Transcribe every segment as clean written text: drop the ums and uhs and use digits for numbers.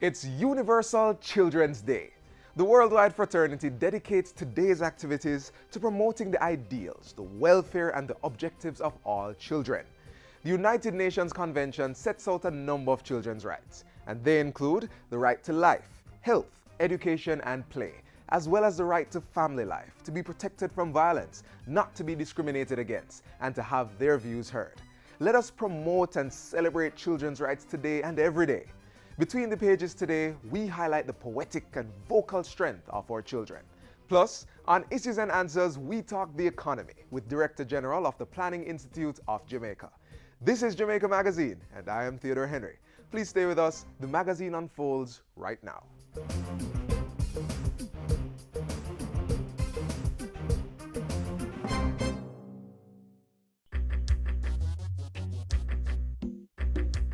It's Universal Children's Day. The worldwide fraternity dedicates today's activities to promoting the ideals, the welfare, and the objectives of all children. The United Nations Convention sets out a number of children's rights, and they include the right to life, health, education, and play, as well as the right to family life, to be protected from violence, not to be discriminated against, and to have their views heard. Let us promote and celebrate children's rights today and every day. Between the pages today, we highlight the poetic and vocal strength of our children. Plus, on Issues and Answers, we talk the economy with Director General of the Planning Institute of Jamaica. This is Jamaica Magazine, and I am Theodore Henry. Please stay with us. The magazine unfolds right now.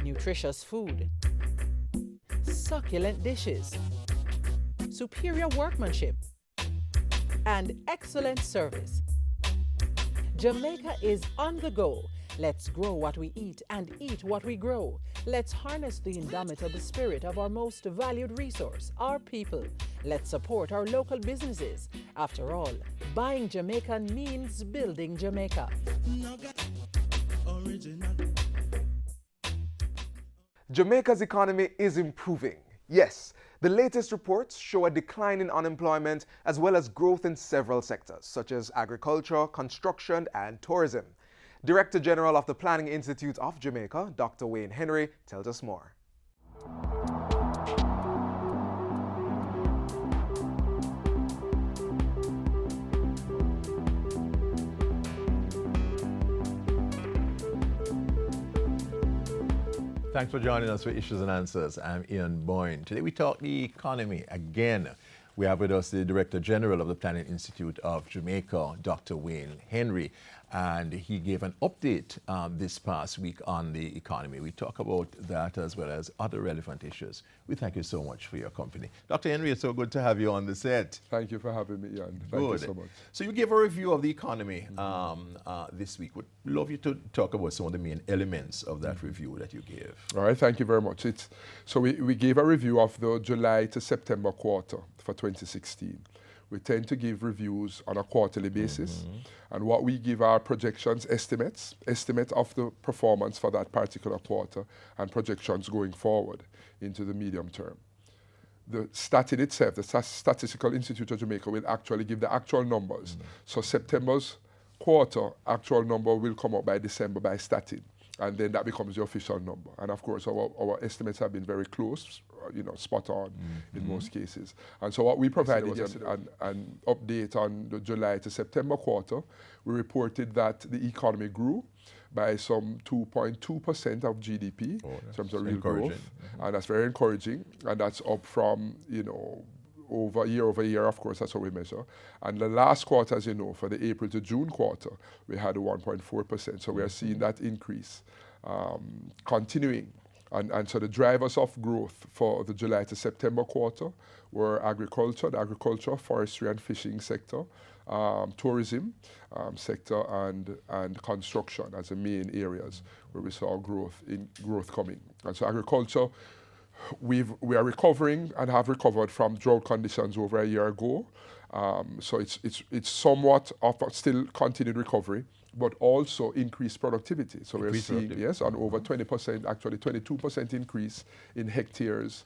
Nutritious food, succulent dishes, superior workmanship, and excellent service. Jamaica is on the go. Let's grow what we eat and eat what we grow. Let's harness the indomitable spirit of our most valued resource, our people. Let's support our local businesses. After all, buying Jamaican means building Jamaica. Jamaica's economy is improving. Yes, the latest reports show a decline in unemployment as well as growth in several sectors, such as agriculture, construction, and tourism. Director General of the Planning Institute of Jamaica, Dr. Wayne Henry, tells us more. Thanks for joining us for Issues and Answers. I'm Ian Boyne. Today we talk the economy again. We have with us the Director General of the Planning Institute of Jamaica, Dr. Wayne Henry, and he gave an update this past week on the economy. We talk about that as well as other relevant issues. We thank you so much for your company. Dr. Henry, it's so good to have you on the set. Thank you for having me, Ian. Thank you so much. So you gave a review of the economy this week. Would love you to talk about some of the main elements of that review that you gave. All right, thank you very much. So we gave a review of the July to September quarter for 2016. We tend to give reviews on a quarterly basis, and what we give are projections, estimate of the performance for that particular quarter, and projections going forward into the medium term. The statin itself, the Statistical Institute of Jamaica, will actually give the actual numbers. So September's quarter actual number will come up by December by statin, and then that becomes the official number. And of course, our estimates have been very close, spot on in most cases. And so what we provided was an update on the July to September quarter. We reported that the economy grew by some 2.2% of GDP in terms of real growth. And that's very encouraging. And that's up from, over year, of course, that's what we measure. And the last quarter, as you know, for the April to June quarter, we had a 1.4%. So we are seeing that increase continuing. And so the drivers of growth for the July to September quarter were the agriculture, forestry and fishing sector, tourism sector, and construction as the main areas where we saw growth coming. And so agriculture, we are recovering and have recovered from drought conditions over a year ago. So it's somewhat of a still continued recovery, but also increased productivity. So we're seeing, an over 20%, actually 22% increase in hectares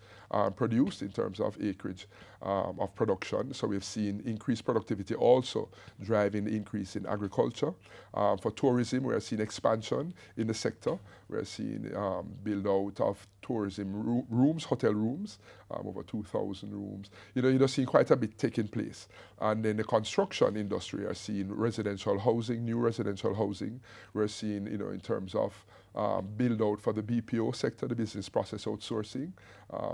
produced in terms of acreage of production. So we've seen increased productivity also driving the increase in agriculture. For tourism, we're seeing expansion in the sector. We're seeing build out of tourism rooms, hotel rooms, over 2,000 rooms. You're seeing quite a bit taking place. And then the construction industry are seeing residential housing, new residential housing. We're seeing, in terms of build out for the BPO sector, the business process outsourcing,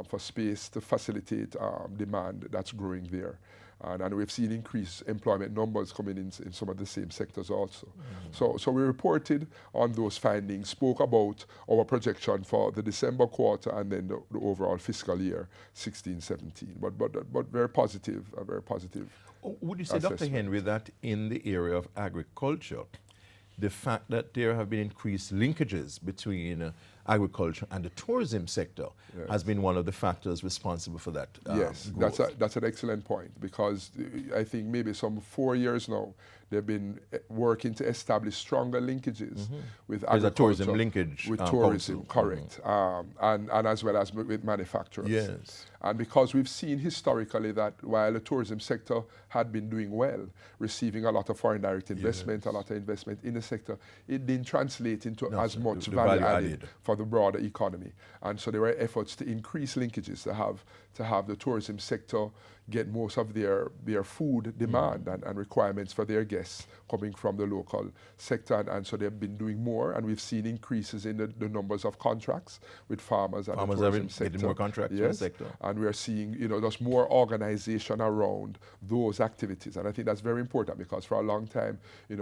for space to facilitate demand that's growing there. And we've seen increased employment numbers coming in some of the same sectors also. So we reported on those findings, spoke about our projection for the December quarter and then the overall fiscal year 16-17. But very positive, a very positive. Would you say, Dr. Henry, that in the area of agriculture, the fact that there have been increased linkages between agriculture and the tourism sector has been one of the factors responsible for that Yes, growth. that's an excellent point, because I think maybe some 4 years now, they've been working to establish stronger linkages with There's a agriculture. tourism linkage with council. tourism, correct, and as well as with manufacturers. Yes. And because we've seen historically that while the tourism sector had been doing well, receiving a lot of foreign direct investment, a lot of investment in the sector, it didn't translate into as much the value value added added. for the broader economy. And so there were efforts to increase linkages, to have the tourism sector get most of their food demand and requirements for their guests coming from the local sector. And so they've been doing more, and we've seen increases in the numbers of contracts with farmers and Farmers the have tourism been sector. getting more contracts from the sector. And we're seeing, there's more organization around those activities. And I think that's very important, because for a long time, we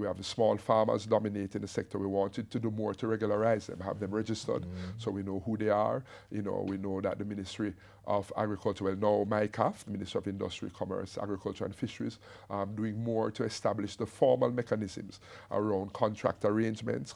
have the small farmers dominating the sector. We wanted to do more to regularize them, have them registered, so we know who they are. We know that the Ministry of Agriculture, well, now MICAF, the Ministry of Industry, Commerce, Agriculture and Fisheries, doing more to establish the formal mechanisms around contractual arrangements,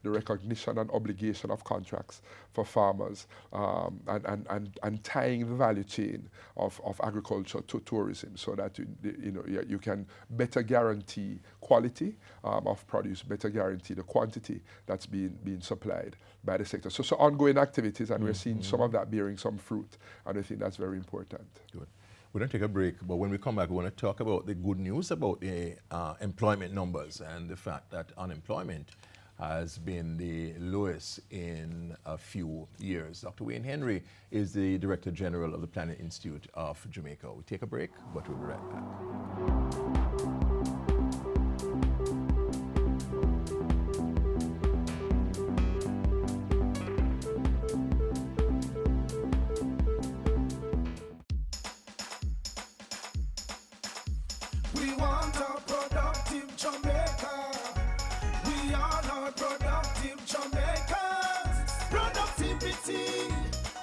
the recognition and obligation of contracts for farmers, and tying the value chain of agriculture to tourism, so that you can better guarantee quality of produce, better guarantee the quantity that's being supplied by the sector. So ongoing activities, and we're seeing some of that bearing some fruit, and I think that's very important. Good. We're going to take a break, but when we come back, we want to talk about the good news about the employment numbers and the fact that unemployment has been the lowest in a few years. Dr. Wayne Henry is the Director General of the Planning Institute of Jamaica. We take a break, but we'll be right back. We want a productive Jamaica. We are not productive Jamaicans. Productivity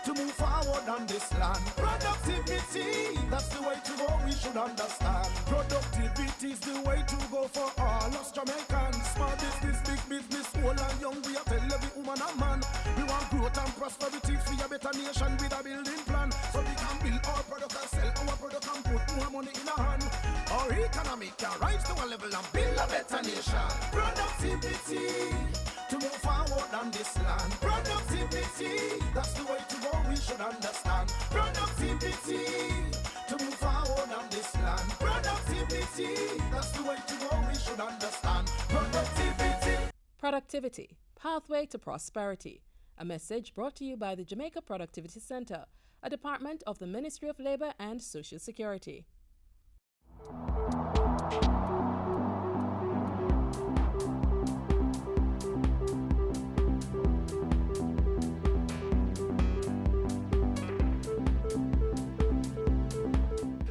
to move forward on this land. Productivity, that's the way to go, we should understand. Productivity is the way to go for all us Jamaicans. Small business, big business, old and young, we are tell every woman and man. We want growth and prosperity for a better nation with a building plan. So we can build our product and sell our product and put more money in our hand. Our economy can rise to a level and build a better nation. Productivity to move forward on this land. Productivity, that's the way to go, we should understand. Productivity to move forward on this land. Productivity, that's the way to go, we should understand. Productivity. Productivity, Pathway to Prosperity. A message brought to you by the Jamaica Productivity Center, a department of the Ministry of Labor and Social Security.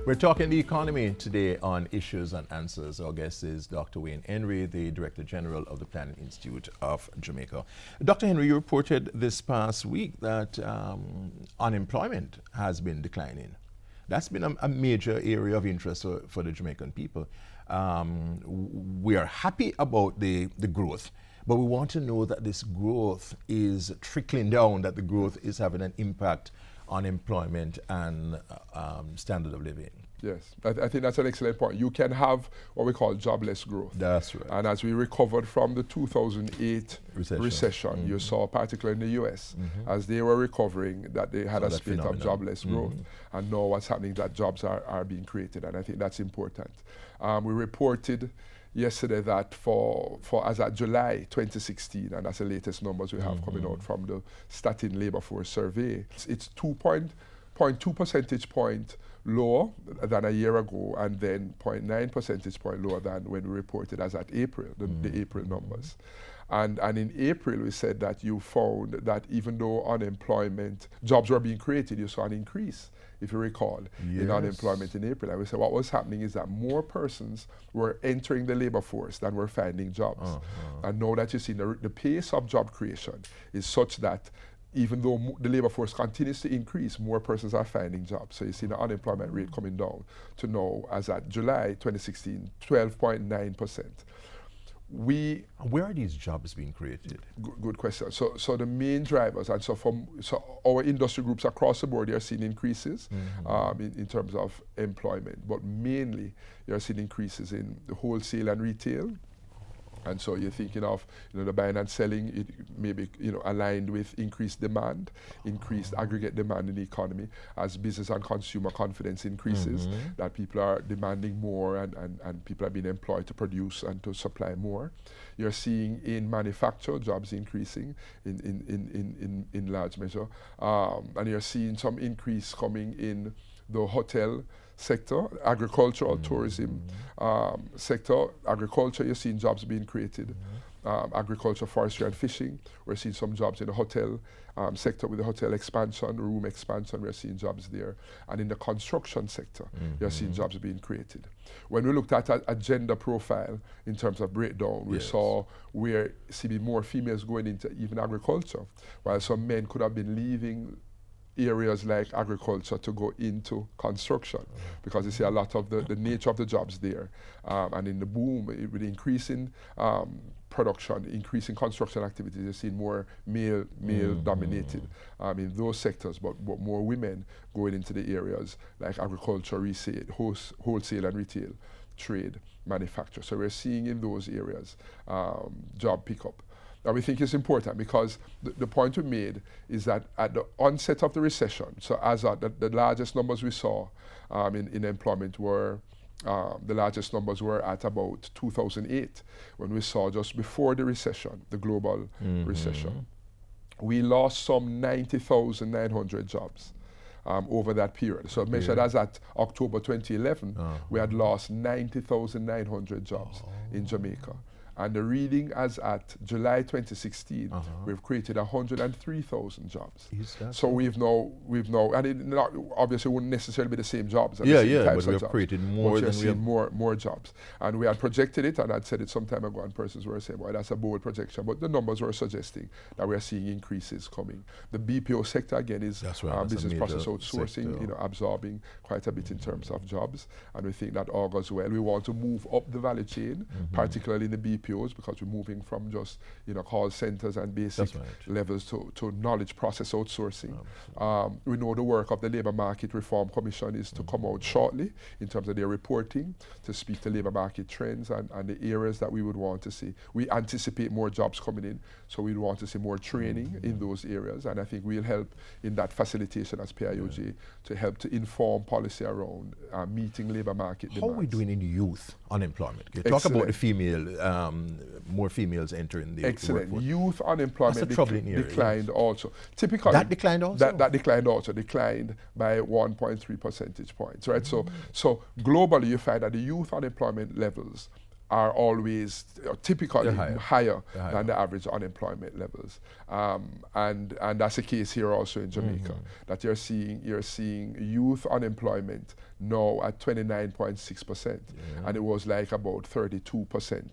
We're talking the economy today on Issues and Answers. Our guest is Dr. Wayne Henry, the Director General of the Planning Institute of Jamaica. Dr. Henry, you reported this past week that unemployment has been declining. That's been a major area of interest for the Jamaican people. We are happy about the growth, but we want to know that this growth is trickling down, that the growth is having an impact on employment and standard of living. Yes, I think that's an excellent point. You can have what we call jobless growth. That's right. And as we recovered from the 2008 recession, you saw, particularly in the US, as they were recovering, that they had a spate of jobless growth. And now what's happening, that jobs are being created, and I think that's important. We reported yesterday that for as at July 2016, and that's the latest numbers we have coming out from the Statin Labour Force Survey, it's 2.2 percentage point lower than a year ago, and then 0.9 percentage point lower than when we reported as at April, the April numbers. And in April, we said that you found that even though unemployment, jobs were being created, you saw an increase, if you recall, in unemployment in April. And we said what was happening is that more persons were entering the labor force than were finding jobs. And now that you see the pace of job creation is such that even though the labor force continues to increase, more persons are finding jobs. So you see the unemployment rate coming down to now, as at July 2016, 12.9%. Where are these jobs being created? Good question. So the main drivers, and so our industry groups across the board, they are seeing increases in terms of employment, but mainly they are seeing increases in the wholesale and retail. And so you're thinking of the buying and selling, it may be aligned with increased demand, increased aggregate demand in the economy as business and consumer confidence increases, that people are demanding more and people are being employed to produce and to supply more. You're seeing in manufacture jobs increasing in large measure, and you're seeing some increase coming in the hotel sector, agricultural, tourism sector. Agriculture, you're seeing jobs being created. Agriculture, forestry and fishing. We're seeing some jobs in the hotel sector with the hotel expansion, room expansion, we're seeing jobs there. And in the construction sector, you're seeing jobs being created. When we looked at a gender profile in terms of breakdown, we saw where more females going into even agriculture, while some men could have been leaving areas like agriculture to go into construction, because you see a lot of the nature of the jobs there. And in the boom, with increasing production, increasing construction activities, you're seeing more male dominated in those sectors, but more women going into the areas like agriculture, resale, wholesale and retail, trade, manufacture. So we're seeing in those areas job pickup. And we think it's important because the point we made is that at the onset of the recession, so as the largest numbers we saw in employment were, the largest numbers were at about 2008, when we saw just before the recession, the global recession. We lost some 90,900 jobs over that period. So measured as at October 2011, we had lost 90,900 jobs in Jamaica. And the reading as at July 2016, we've created 103,000 jobs. So we've now, and it not, obviously wouldn't necessarily be the same jobs. But we have created more than we have. More jobs. And we had projected it, and I'd said it some time ago, and persons were saying, well, that's a bold projection, but the numbers were suggesting that we're seeing increases coming. The BPO sector, again, is business process outsourcing, absorbing quite a bit in terms of jobs, and we think that augurs well. We want to move up the value chain, particularly in the BPO, because we're moving from just call centers and basic levels to knowledge process outsourcing. We know the work of the Labour Market Reform Commission is to come out shortly in terms of their reporting to speak to labour market trends and the areas that we would want to see. We anticipate more jobs coming in, so we'd want to see more training in those areas, and I think we'll help in that facilitation as PIOJ to help to inform policy around meeting labour market demands. How are we doing in youth unemployment? Can you talk about the female, more females entering the workforce? Youth unemployment declined also. Typically, that declined also? That declined also, declined by 1.3 percentage points, right? So globally, you find that the youth unemployment levels are always typically higher than the average unemployment levels, and that's the case here also in Jamaica. That you're seeing youth unemployment now at 29.6%, and it was like about 32%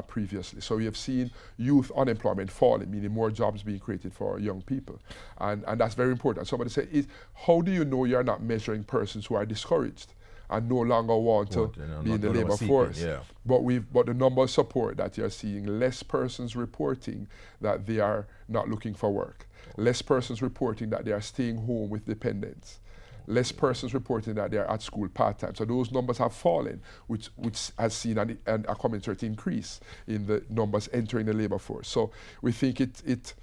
previously. So we have seen youth unemployment falling, meaning more jobs being created for young people, and that's very important. Somebody said, how do you know you're not measuring persons who are discouraged and no longer want to be in the labour force? But the numbers support that you're seeing less persons reporting that they are not looking for work, less persons reporting that they are staying home with dependents, less persons reporting that they are at school part-time. So those numbers have fallen, which has seen a commensurate increase in the numbers entering the labour force. So we think it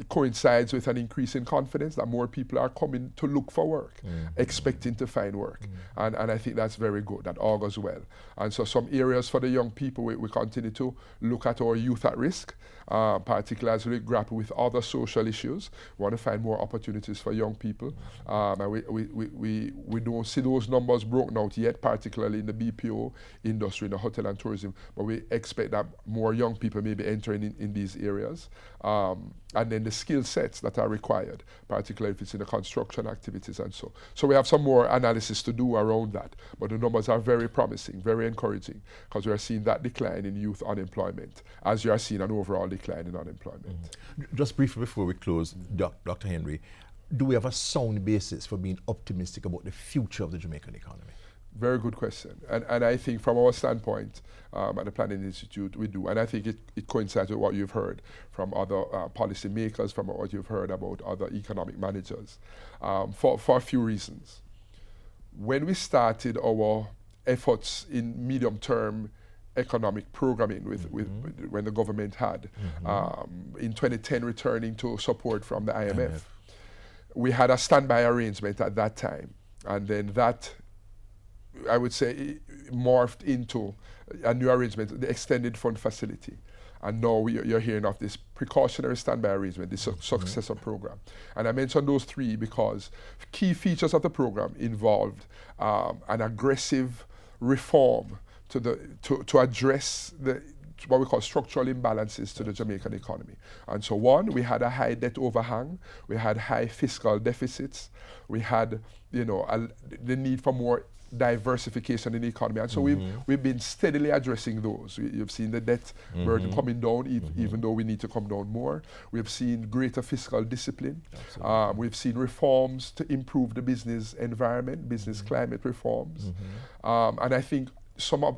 coincides with an increase in confidence that more people are coming to look for work, expecting to find work. And I think that's very good, that augurs well. And so some areas for the young people, we continue to look at our youth at risk, particularly as we grapple with other social issues. We want to find more opportunities for young people. And we don't see those numbers broken out yet, particularly in the BPO industry, in the hotel and tourism, but we expect that more young people may be entering in these areas. And then the skill sets that are required, particularly if it's in the construction activities and so. So we have some more analysis to do around that, but the numbers are very promising, very encouraging, because we are seeing that decline in youth unemployment, as you are seeing an overall decline in unemployment. Just briefly before we close, Dr. Henry, do we have a sound basis for being optimistic about the future of the Jamaican economy? Very good question. And I think from our standpoint at the Planning Institute, we do. And I think it coincides with what you've heard from other policy makers, from what you've heard about other economic managers, for a few reasons. When we started our efforts in medium-term economic programming when the government had, in 2010 returning to support from the IMF, we had a standby arrangement at that time. And then that, I would say, morphed into a new arrangement, the extended fund facility. And now you're hearing of this precautionary standby arrangement, this successor program. And I mentioned those three because key features of the program involved an aggressive reform to address what we call structural imbalances to the Jamaican economy. And so one, we had a high debt overhang, we had high fiscal deficits, we had the need for more diversification in the economy. And so we've been steadily addressing those. You've seen the debt burden coming down, even though we need to come down more. We've seen greater fiscal discipline. We've seen reforms to improve the business environment, business climate reforms. And I think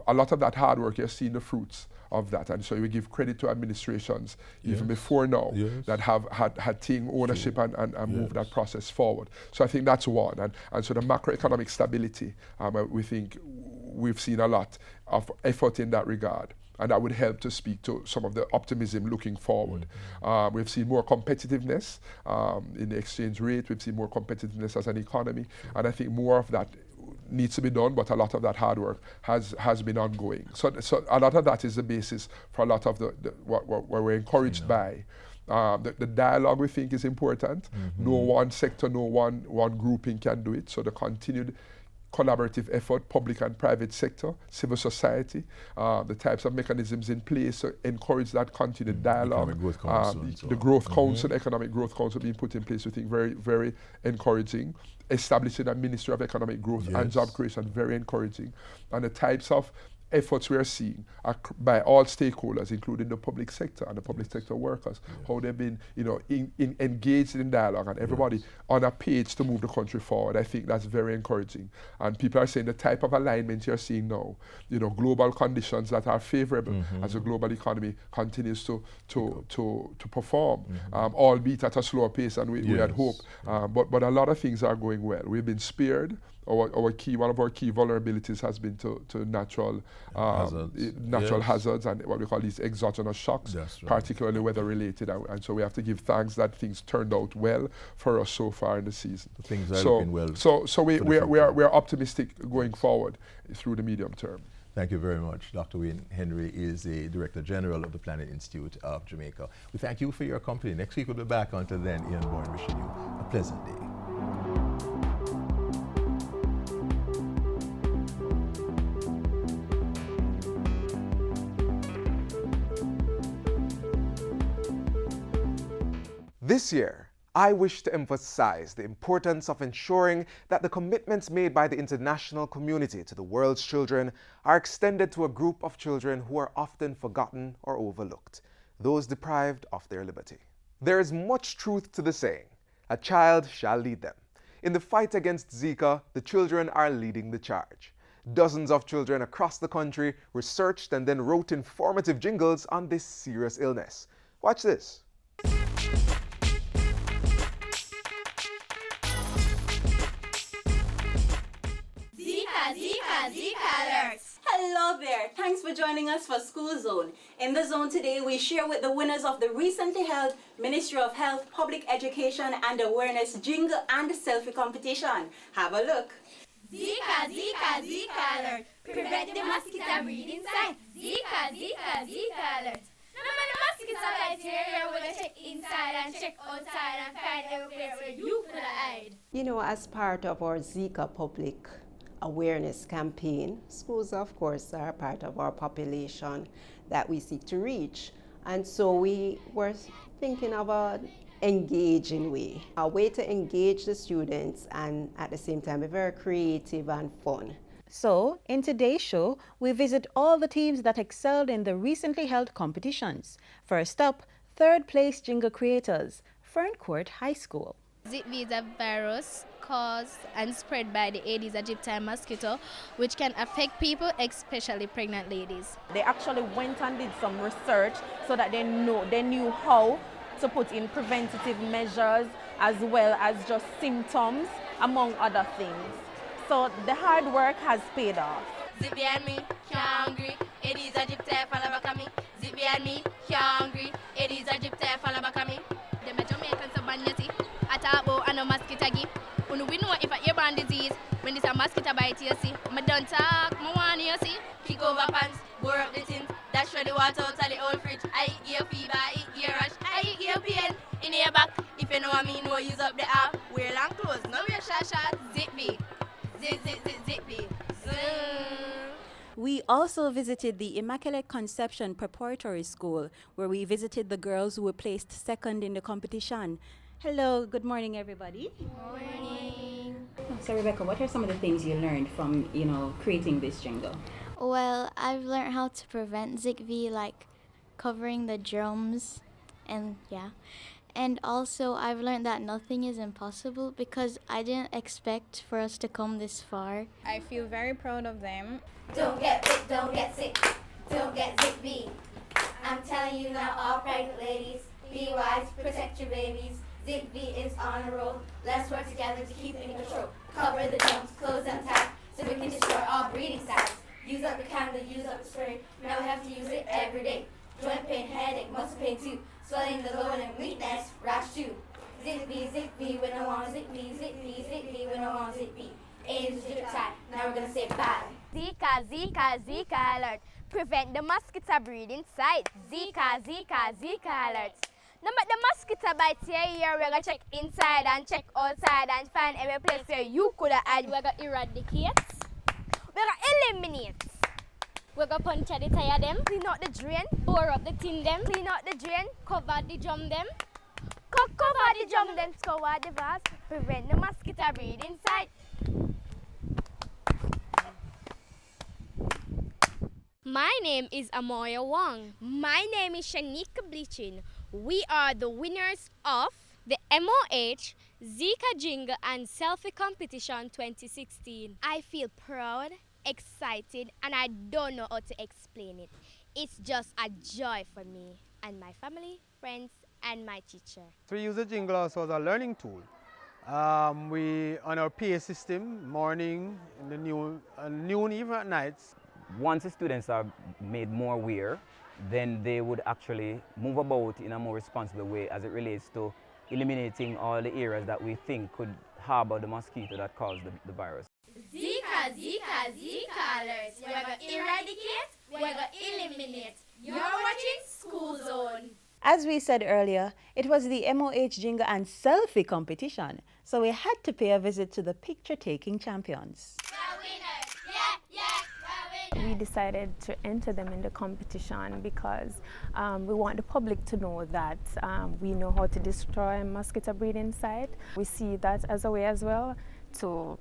a lot of that hard work, you're seeing the fruits of that. And so we give credit to administrations even before now that have had taken ownership and moved that process forward. So I think that's one. And so the macroeconomic stability, we think we've seen a lot of effort in that regard. And that would help to speak to some of the optimism looking forward. We've seen more competitiveness in the exchange rate. We've seen more competitiveness as an economy. And I think more of that needs to be done, but a lot of that hard work has been ongoing. So a lot of that is the basis for a lot of what we're encouraged by. The dialogue, we think, is important. No one sector, no one grouping can do it. So the continued collaborative effort, public and private sector, civil society, the types of mechanisms in place to encourage that continued dialogue. Growth Council the Growth Council, Economic Growth Council being put in place, we think very, very encouraging. Establishing a Ministry of Economic Growth and Job Creation, very encouraging. And the types of efforts we are seeing by all stakeholders, including the public sector and the public sector workers, how they've been, engaged in dialogue and everybody on a page to move the country forward. I think that's very encouraging. And people are saying the type of alignment you're seeing now, global conditions that are favorable as the global economy continues to perform, albeit at a slower pace than we had hoped. But a lot of things are going well. We've been spared. One of our key vulnerabilities has been to natural hazards and what we call these exogenous shocks, particularly weather related. And so we have to give thanks that things turned out well for us so far in the season. Things are looking well. So we are optimistic going forward through the medium term. Thank you very much. Dr. Wayne Henry is the Director General of the Planning Institute of Jamaica. We thank you for your company. Next week we'll be back. Until then, Ian Bourne wishing you a pleasant day. This year, I wish to emphasize the importance of ensuring that the commitments made by the international community to the world's children are extended to a group of children who are often forgotten or overlooked, those deprived of their liberty. There is much truth to the saying, a child shall lead them. In the fight against Zika, the children are leading the charge. Dozens of children across the country researched and then wrote informative jingles on this serious illness. Watch this. Hello there, thanks for joining us for School Zone. In the zone today, we share with the winners of the recently held Ministry of Health, Public Education and Awareness Jingle and Selfie competition. Have a look. Zika, Zika, Zika alert. Prevent the mosquito breeding sign. Zika, Zika, Zika alert. No matter the mosquito light here, we're gonna check inside and check outside and find everywhere where you could hide. As part of our Zika public awareness campaign, schools of course are part of our population that we seek to reach, and so we were thinking of an engaging way, a way to engage the students and at the same time be very creative and fun. So, in today's show, we visit all the teams that excelled in the recently held competitions. First up, third place jingle creators, Ferncourt High School. ZV is a virus caused and spread by the Aedes aegypti mosquito, which can affect people, especially pregnant ladies. They actually went and did some research so that they knew how to put in preventative measures as well as just symptoms, among other things. So the hard work has paid off. Zippy and me, hungry, Aedes aegypti falabakami. Zippy and me, hungry, Aedes aegypti falabakami. The Jamaicans are banyati, atabo and a mosquito gi. When we know if a airborne disease, when it's a mosquito bite, you see, I don't talk, I want you see. Kick over pants, bore up the tins, dash where the water out of the old fridge. I eat your fever, I eat your rush, I eat your pain in your back. If you know what I mean, no use up the app. Wear long clothes, no wear shot, zip me. Zip me. We also visited the Immaculate Conception Preparatory School, where we visited the girls who were placed second in the competition. Hello, good morning, everybody. Good morning. So, Rebecca, what are some of the things you learned from, creating this jingle? Well, I've learned how to prevent ZV, like covering the drums, and yeah. And also, I've learned that nothing is impossible because I didn't expect for us to come this far. I feel very proud of them. Don't get sick, don't get sick, don't get ZV. I'm telling you now, all pregnant ladies, be wise, protect your babies. ZV is on a roll. Let's work together to keep it in control. Cover the drums, close them tight, so we can destroy all breeding sites. Use up the candle, use up the spray. Now we have to use it every day. Joint pain, headache, muscle pain too. Swelling the lower and weakness, rash too. ZV, when I want ZV, when I want ZV. A's tight. Now we're gonna say bye. Zika alert. Prevent the mosquito breeding site. Zika alert. No matter the mosquito bite here, we're gonna check inside and check outside and find every place where you could have had. We're gonna eradicate. We're gonna eliminate. We're gonna punch at the tire them, clean out the drain, bore up the tin them, clean out the drain, cover the drum them, cover the drum them, scour the vase, prevent the mosquito breeding site. My name is Amoya Wong. My name is Shanika Bleachin. We are the winners of the MOH Zika Jingle and Selfie Competition 2016. I feel proud, excited, and I don't know how to explain it. It's just a joy for me and my family, friends, and my teacher. So we use the jingle also as a learning tool. We, on our PA system, morning, in the noon, even at nights. Once the students are made more aware, then they would actually move about in a more responsible way as it relates to eliminating all the areas that we think could harbor the mosquito that caused the virus. Zika alerts. We're going to eradicate, we're going to eliminate. You're watching School Zone. As we said earlier, it was the MOH Jingle and Selfie competition, so we had to pay a visit to the picture-taking champions. We decided to enter them in the competition because we want the public to know that we know how to destroy mosquito breeding site. We see that as a way as well to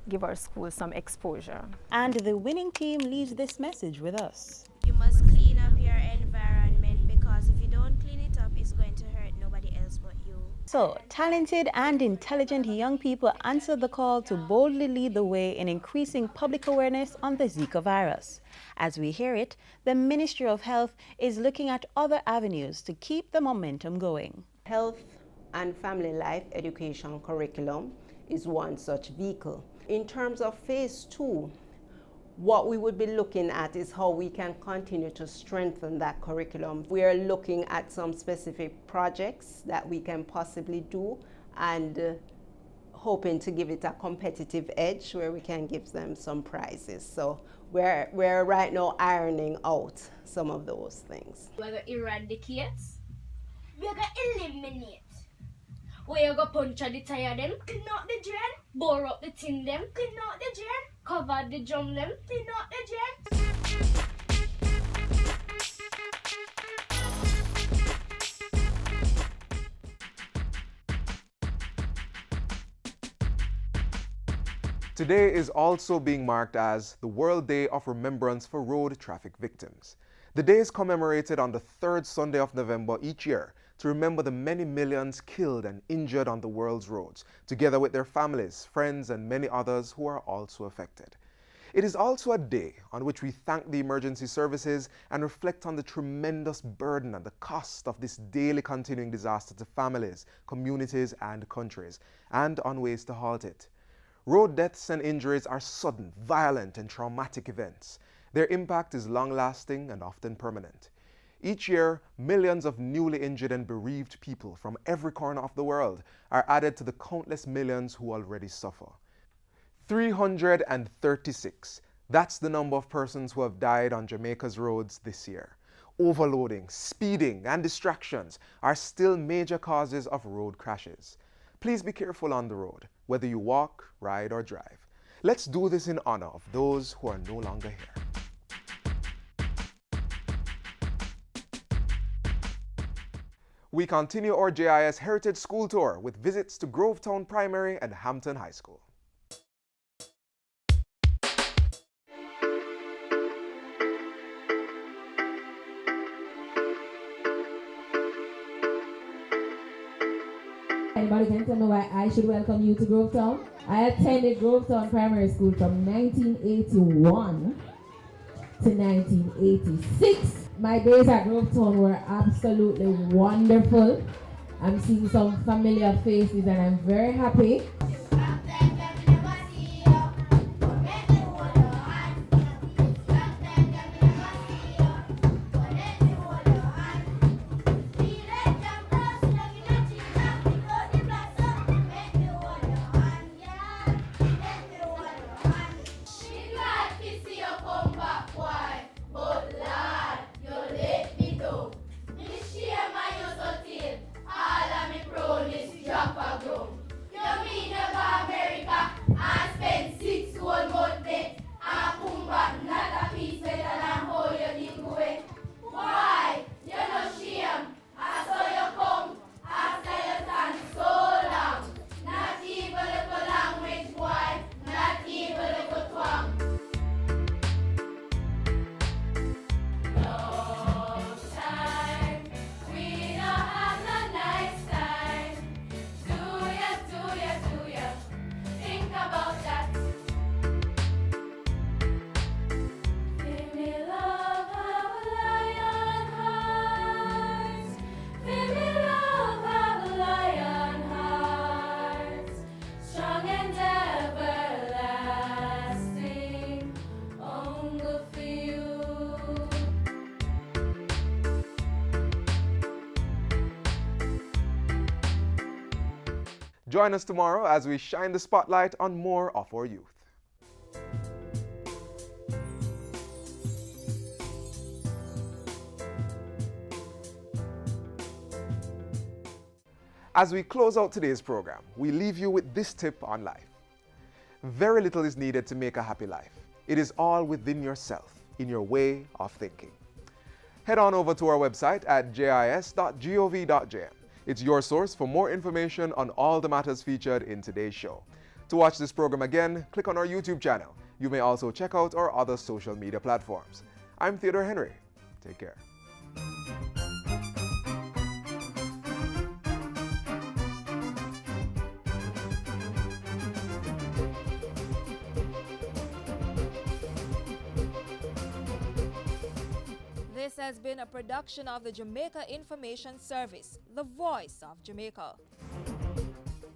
give our school some exposure. And the winning team leaves this message with us. You must clean up your environment because if you don't clean it up, it's going to hurt nobody else but you. So, talented and intelligent young people answered the call to boldly lead the way in increasing public awareness on the Zika virus. As we hear it, the Ministry of Health is looking at other avenues to keep the momentum going. Health and family life education curriculum is one such vehicle. In terms of phase 2, what we would be looking at is how we can continue to strengthen that curriculum. We are looking at some specific projects that we can possibly do and hoping to give it a competitive edge where we can give them some prizes. So we're right now ironing out some of those things. We're going to eradicate, we're going to eliminate. We're going to punch at the tire them, clean out the drain, bore up the tin them, clean out the drain, cover the drum them, clean out the drain. Today is also being marked as the World Day of Remembrance for Road Traffic Victims. The day is commemorated on the third Sunday of November each year to remember the many millions killed and injured on the world's roads, together with their families, friends, and many others who are also affected. It is also a day on which we thank the emergency services and reflect on the tremendous burden and the cost of this daily continuing disaster to families, communities, and countries, and on ways to halt it. Road deaths and injuries are sudden, violent, and traumatic events. Their impact is long-lasting and often permanent. Each year, millions of newly injured and bereaved people from every corner of the world are added to the countless millions who already suffer. 336. That's the number of persons who have died on Jamaica's roads this year. Overloading, speeding, and distractions are still major causes of road crashes. Please be careful on the road, whether you walk, ride, or drive. Let's do this in honor of those who are no longer here. We continue our JIS Heritage School Tour with visits to Grovetown Primary and Hampton High School. Anybody can tell me why I should welcome you to Grovetown? I attended Grovetown Primary School from 1981 to 1986. My days at Grovetown were absolutely wonderful. I'm seeing some familiar faces and I'm very happy. Join us tomorrow as we shine the spotlight on more of our youth. As we close out today's program, we leave you with this tip on life. Very little is needed to make a happy life. It is all within yourself, in your way of thinking. Head on over to our website at jis.gov.jm. It's your source for more information on all the matters featured in today's show. To watch this program again, click on our YouTube channel. You may also check out our other social media platforms. I'm Theodore Henry. Take care. This has been a production of the Jamaica Information Service, the voice of Jamaica.